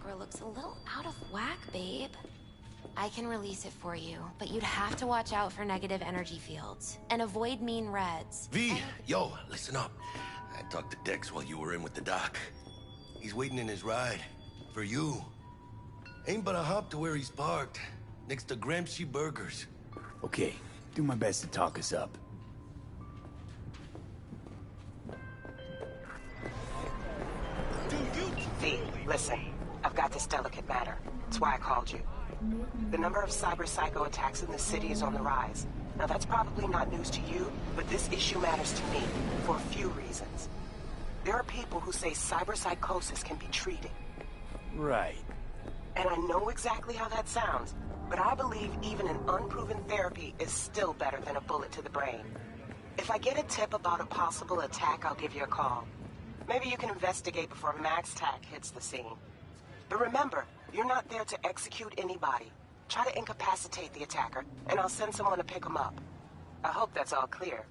tracker looks a little out of whack, babe. I can release it for you, but you'd have to watch out for negative energy fields and avoid mean reds. V, yo, listen up. I talked to Dex while you were in with the doc. He's waiting in his ride. For you. Ain't but a hop to where he's parked. Next to Gramsci Burgers. Okay, do my best to talk us up. V, listen. I've got this delicate matter. That's why I called you. The number of cyber-psycho attacks in the city is on the rise. Now that's probably not news to you, but this issue matters to me for a few reasons. There are people who say cyberpsychosis can be treated. Right. And I know exactly how that sounds, but I believe even an unproven therapy is still better than a bullet to the brain. If I get a tip about a possible attack, I'll give you a call. Maybe you can investigate before Max Tack hits the scene. But remember, you're not there to execute anybody. Try to incapacitate the attacker, and I'll send someone to pick him up. I hope that's all clear.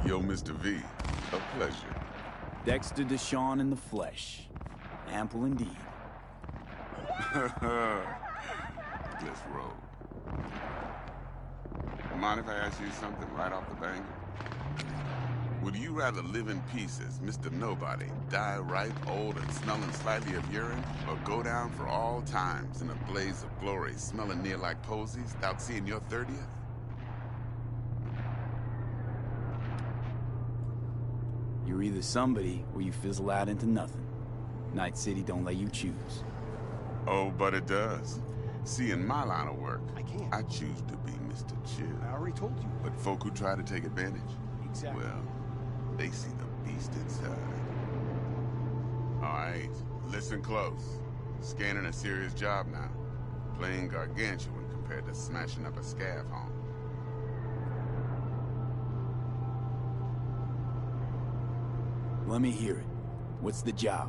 Yo, Mr. V, a pleasure. Dexter Deshawn in the flesh. Ample indeed. Let's roll. Mind if I ask you something right off the bang? Would you rather live in peace as Mr. Nobody, die ripe, old, and smelling slightly of urine, or go down for all times in a blaze of glory, smelling near like posies, without seeing your 30th? You're either somebody, or you fizzle out into nothing. Night City don't let you choose. Oh, but it does. See, in my line of work, I choose to be Mr. Chill. I already told you. But folk who try to take advantage, Exactly. well, they see the beast inside. All right, listen close. Scanning a serious job now. Playing gargantuan compared to smashing up a scav home. Let me hear it. What's the job?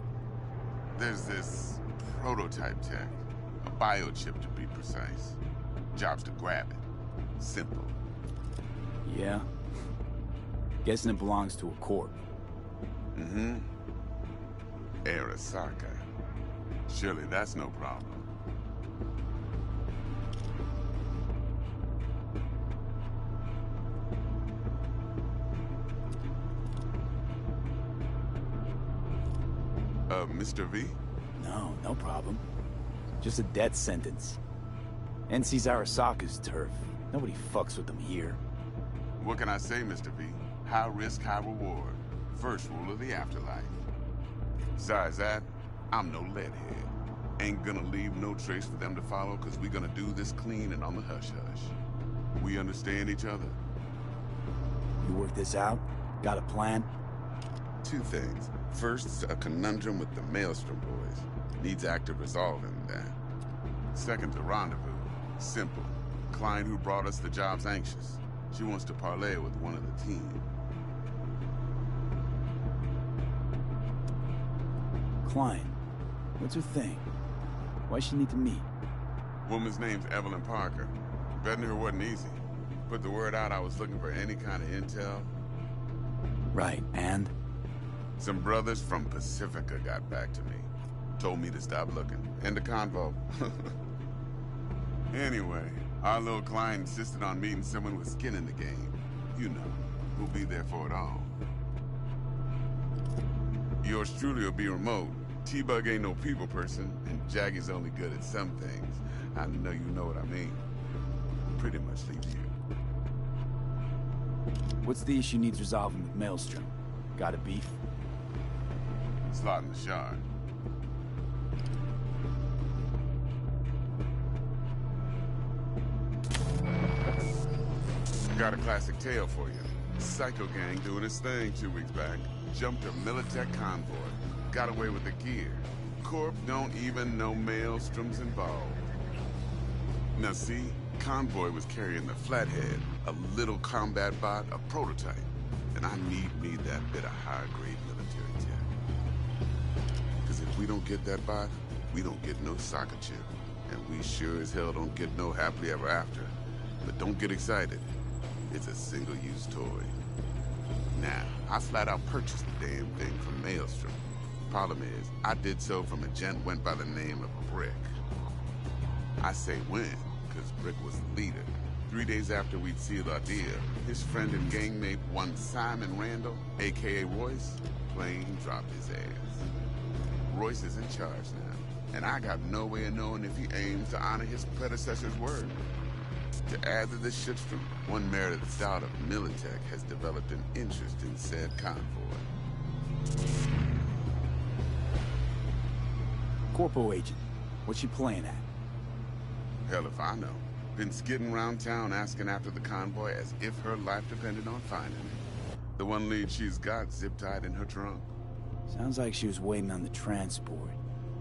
There's this prototype tech. A biochip to be precise. Job's to grab it. Simple. Yeah? Guessing it belongs to a corp. Mm-hmm. Arasaka. Surely that's no problem. Mr. V? No, no problem. Just a death sentence. NC's Arasaka's turf. Nobody fucks with them here. What can I say, Mr. V? High risk, high reward. First rule of the afterlife. Besides that, I'm no leadhead. Ain't gonna leave no trace for them to follow, cause we gonna do this clean and on the hush-hush. We understand each other? You work this out? Got a plan? Two things. First, a conundrum with the Maelstrom boys. Needs active resolving that. Second, a rendezvous. Simple. Client who brought us the job's anxious. She wants to parlay with one of the team. Klein. What's her thing? Why she need to meet? Woman's name's Evelyn Parker. Betting her wasn't easy. Put the word out I was looking for any kind of intel. Right, and? Some brothers from Pacifica got back to me. Told me to stop looking. End of convo. Anyway, our little client insisted on meeting someone with skin in the game. You know, who'll be there for it all. Yours truly will be remote. T-Bug ain't no people person, and Jaggy's only good at some things. I know you know what I mean. Pretty much leave you. What's the issue needs resolving with Maelstrom? Got a beef? Slot in the shard. Got a classic tale for you. Psycho gang doing its thing 2 weeks back. Jumped a Militech convoy. Got away with the gear. Corp don't even know Maelstrom's involved. Now see, Convoy was carrying the Flathead, a little combat bot, a prototype. And I need me that bit of high-grade military tech. Because if we don't get that bot, we don't get no soccer chip. And we sure as hell don't get no happily ever after. But don't get excited. It's a single-use toy. Now, I flat out purchased the damn thing from Maelstrom. Problem is, I did so from a gent went by the name of Brick. I say when, because Brick was the leader. 3 days after we'd sealed our deal, his friend and gangmate, one Simon Randall, a.k.a. Royce, plain dropped his ass. Royce is in charge now, and I got no way of knowing if he aims to honor his predecessor's word. To add to this shitstorm, one Meredith Stout of Militech has developed an interest in said convoy. Corpo agent, what's she playing at? Hell if I know. Been skidding around town asking after the convoy as if her life depended on finding it. The one lead she's got zip-tied in her trunk. Sounds like she was waiting on the transport.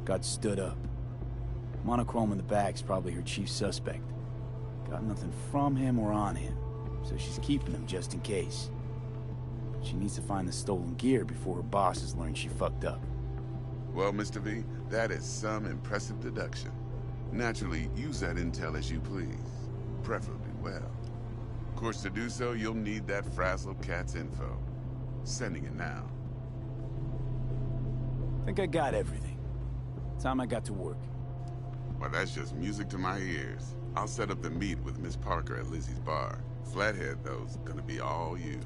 Got stood up. Monochrome in the back's probably her chief suspect. Got nothing from him or on him, so she's keeping him just in case. She needs to find the stolen gear before her bosses learn she fucked up. Well, Mr. V, that is some impressive deduction. Naturally, use that intel as you please. Preferably well. Of course, to do so, you'll need that frazzled cat's info. Sending it now. Think I got everything. Time I got to work. Well, that's just music to my ears. I'll set up the meet with Miss Parker at Lizzie's bar. Flathead, though's gonna be all you.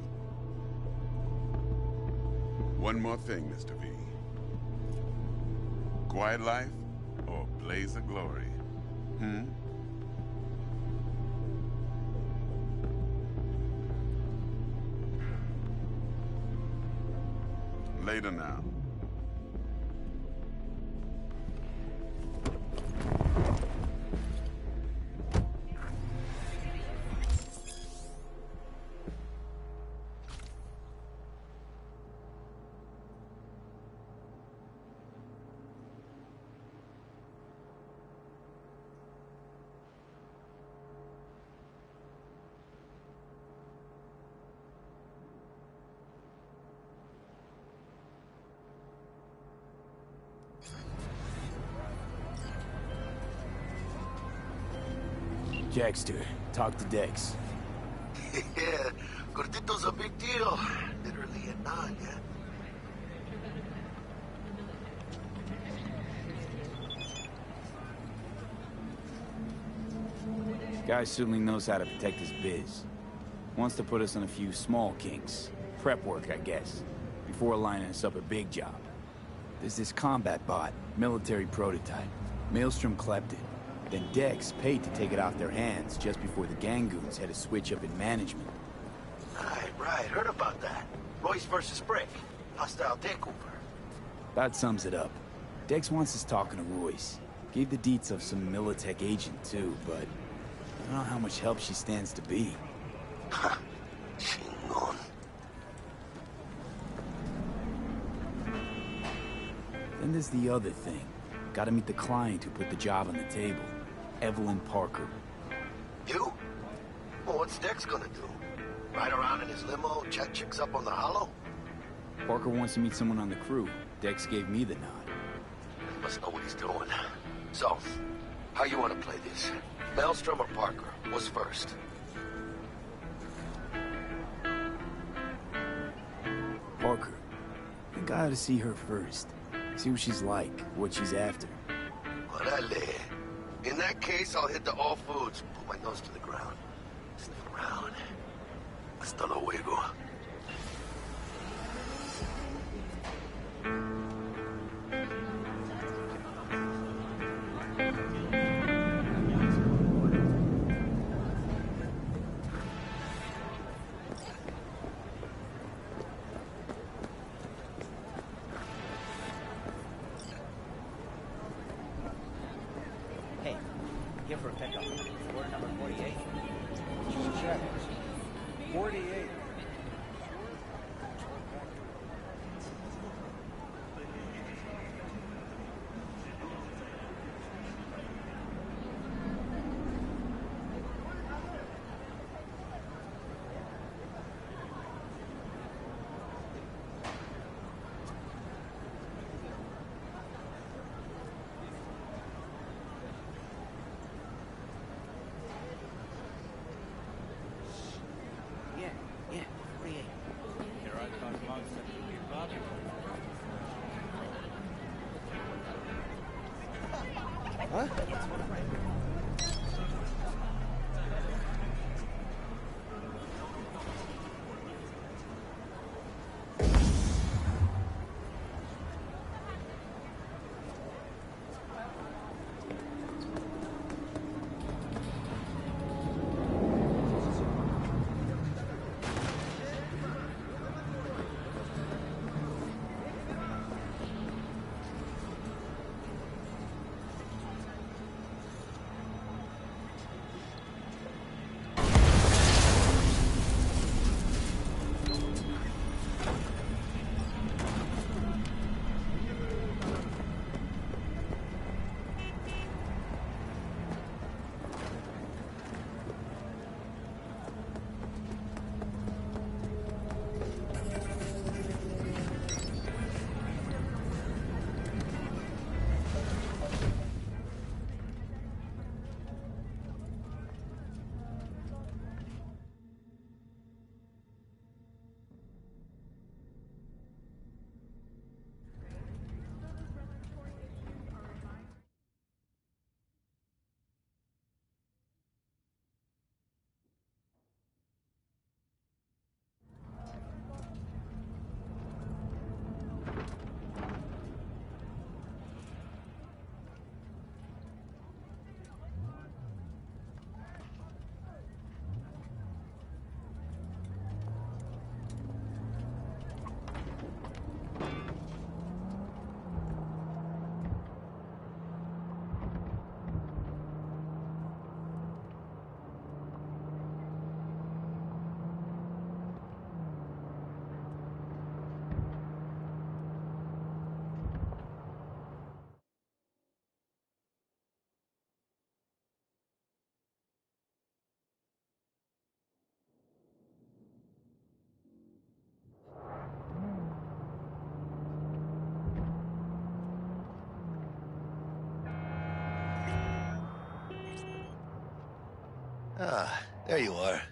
One more thing, Mr. V. Quiet life or blaze of glory? Later now. Jackster, talk to Dex. Yeah, Gordito's a big deal. Literally a nod, yeah. Guy certainly knows how to protect his biz. Wants to put us on a few small kinks. Prep work, I guess. Before lining us up a big job. There's this combat bot, military prototype. Maelstrom clept it. Then Dex paid to take it off their hands just before the Gangoons had a switch up in management. Right. Heard about that. Royce versus Brick. Hostile takeover. That sums it up. Dex wants us talking to Royce. Gave the deets of some Militech agent too, but I don't know how much help she stands to be. Ha! Chingon. Then there's the other thing. Gotta meet the client who put the job on the table. Evelyn Parker. You? Well, what's Dex gonna do? Ride around in his limo, chat chicks up on the hollow? Parker wants to meet someone on the crew. Dex gave me the nod. He must know what he's doing. So, how you want to play this? Maelstrom or Parker? What's first? Parker. I think I ought to see her first. See what she's like, what she's after. Orale. In that case, I'll hit the all foods. Put my nose to the ground. Sniff around. Hasta luego. Hey, here for a pickup. Order number 48. Check. 48. Huh? Ah, there you are.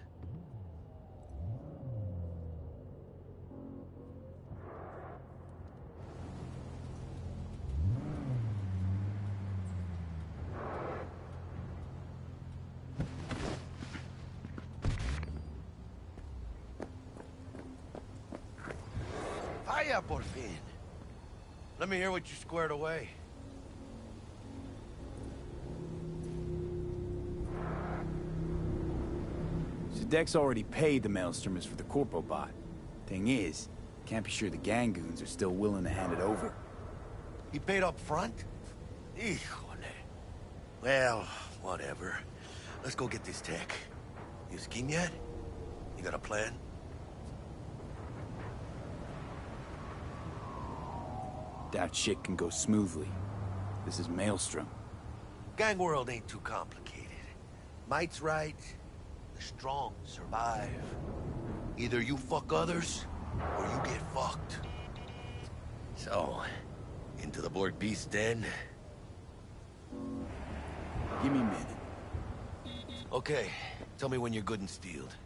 Vaya, por fin. Let me hear what you squared away. So Dex already paid the Maelstromers for the Corpo bot. Thing is, can't be sure the gang goons are still willing to hand it over. He paid up front? Híjole. Well, whatever. Let's go get this tech. You scheme yet? You got a plan? Doubt shit can go smoothly. This is Maelstrom. Gang world ain't too complicated. Might's right. The strong survive. Either you fuck others, or you get fucked. So, into the Borg Beast Den? Give me a minute. Okay, tell me when you're good and steeled.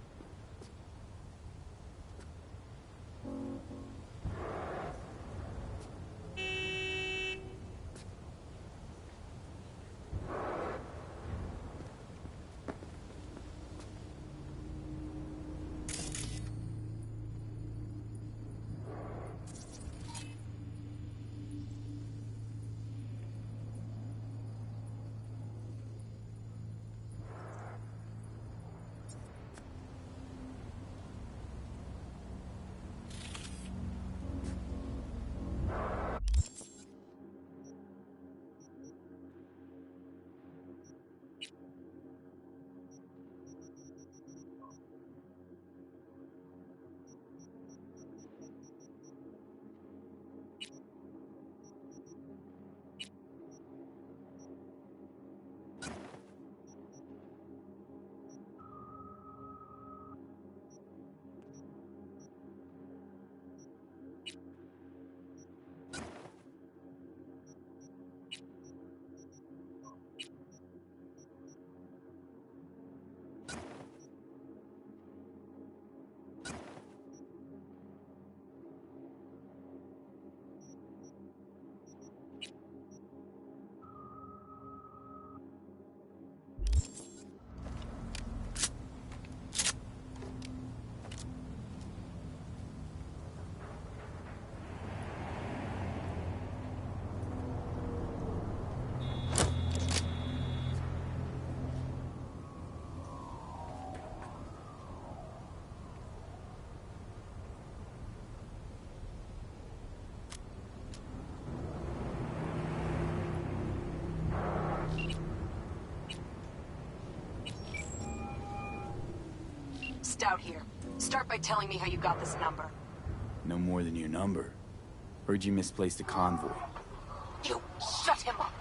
out here. Start by telling me how you got this number. No more than your number. Heard you misplaced a convoy. You shut him up.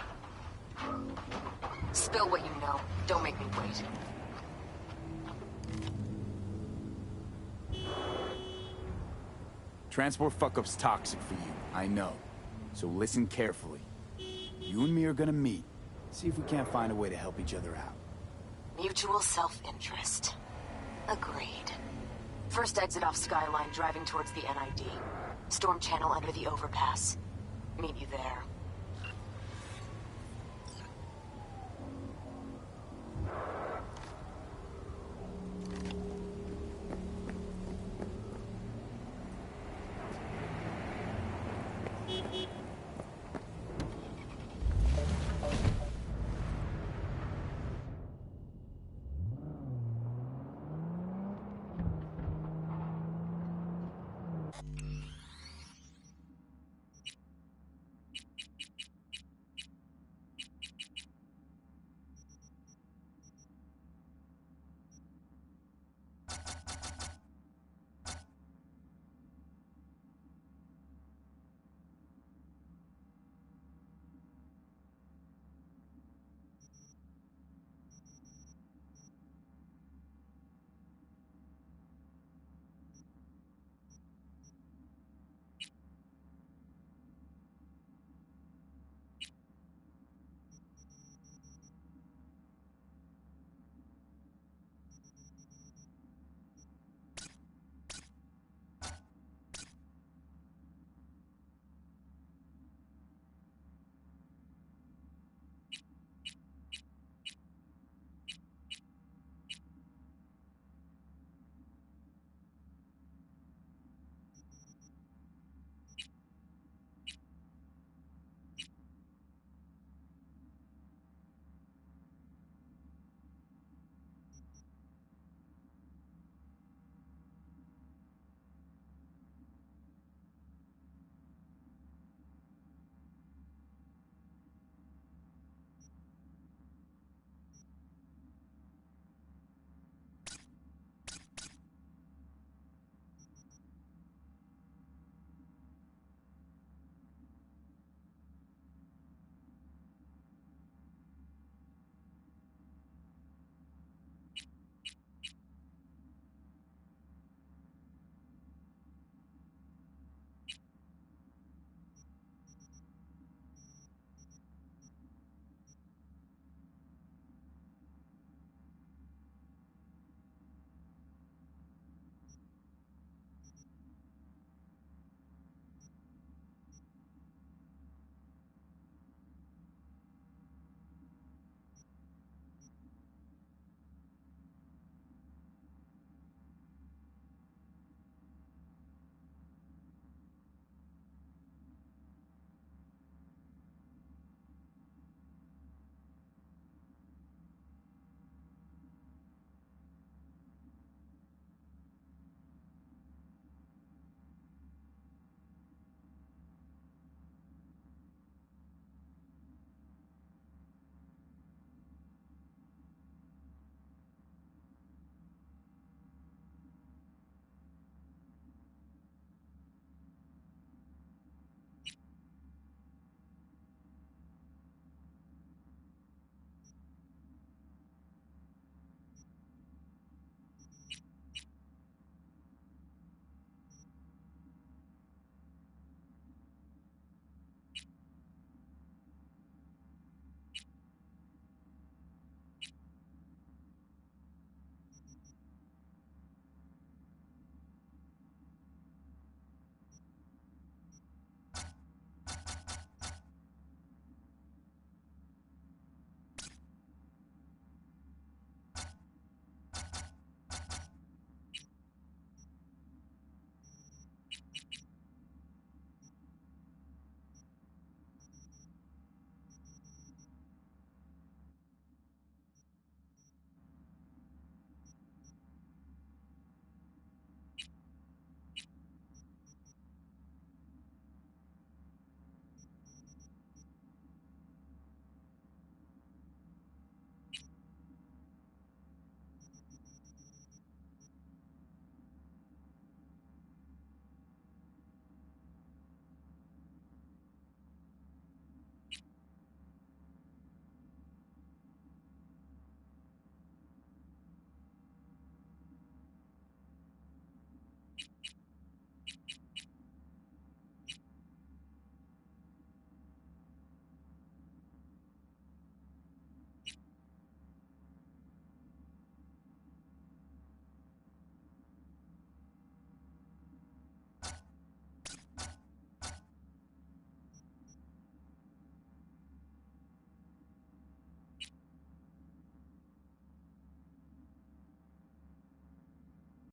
Spill what you know. Don't make me wait. Transport fuck-up's toxic for you, I know. So listen carefully. You and me are gonna meet. See if we can't find a way to help each other out. Mutual self-interest. Agreed. First exit off Skyline, driving towards the NID. Storm channel under the overpass. Meet you there.